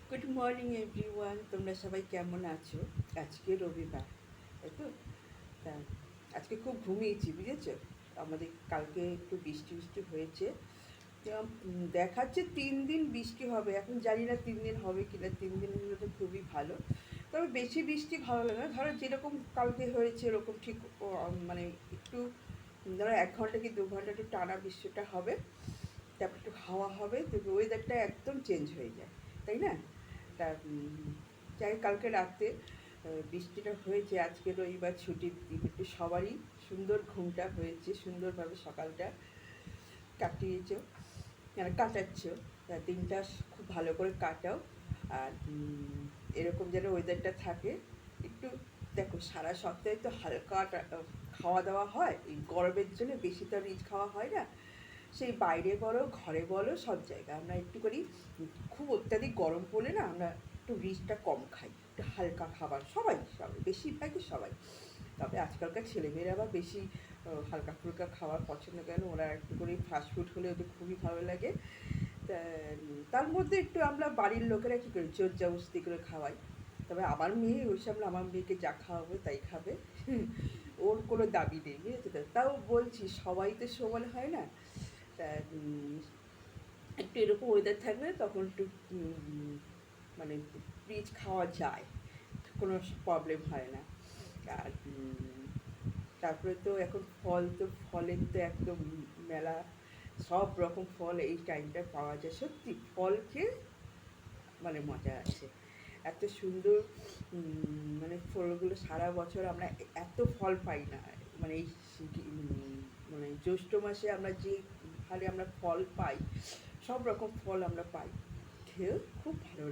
Good morning everyone, তোমরা সবাই কেমন আছো? আজকে রবিবার, তাই তো? তা আজকে খুব ঘুমিয়েছি, বুঝেছো? আমাদের কালকে একটু বৃষ্টি বৃষ্টি হয়েছে। দেখাচ্ছে 3 দিন বৃষ্টি হবে, এখন জানি না 3 দিন হবে কি না। 3 দিন হলে তো খুবই ভালো, তবে বেশি বৃষ্টি ভালো লাগে না। ধরো যেরকম কালকে হয়েছে এরকম ঠিক মানে একটু, ধরো 1 ঘন্টা কি 2 ঘন্টা একটু টানা বৃষ্টিটা হবে, তারপর একটু হাওয়া হবে, তো ওয়েদারটা একদম চেঞ্জ হয়ে যায়, তাই না? তা যাই কালকে রাতে বৃষ্টিটা হয়েছে। আজকে রবিবার, ছুটির দিন, একটু সবারই সুন্দর ঘুমটা হয়েছে, সুন্দরভাবে সকালটা কাটিয়েছ, মানে কাটাচ্ছ। তা দিনটা খুব ভালো করে কাটাও। আর এরকম যেন ওয়েদারটা থাকে একটু। দেখো, সারা সপ্তাহে তো হালকা খাওয়া দাওয়া হয়, এই গরমের জন্য বেশি তো রিচ খাওয়া হয় না। সেই বাইরে বলো ঘরে বলো সব জায়গায় আমরা একটু করি। খুব অত্যাধিক গরম পড়লে না আমরা একটু রিচটা কম খাই, একটু হালকা খাবার, সবাই সবাই বেশিরভাগই সবাই। তবে আজকালকার ছেলেমেয়েরা আবার বেশি হালকা ফুলকা খাওয়ার পছন্দ করেন, ওরা একটু করে ফাস্টফুড হলে ওদের খুবই ভালো লাগে। তা তার মধ্যে একটু আমরা বাড়ির লোকেরা কী করি, জোর জবরদস্তি করে খাওয়াই। তবে আমার মেয়ে ওইসব না, আমার মেয়েকে যা খাওয়াবো তাই খাবে। ওর কোনো দাবি নেই, বুঝেছো তো? তাও বলছি সবাই তো সমান হয় না। তা একটু এরকম ওয়েদার থাকলে তখন একটু মানে রিচ খাওয়া যায়, কোনো প্রবলেম হয় না। আর তারপরে তো এখন ফল, তো ফলের তো একদম মেলা, সব রকম ফল এই টাইমটা পাওয়া যায়। সত্যি ফল খেয়ে মানে মজা আছে, এত সুন্দর। মানে ফলগুলো সারা বছর আমরা এত ফল পাই না। মানে এই মানে জ্যৈষ্ঠ মাসে আমরা যে হারে আমরা ফল পাই, সব রকম ফল আমরা পাই, খেয়েও খুব ভালো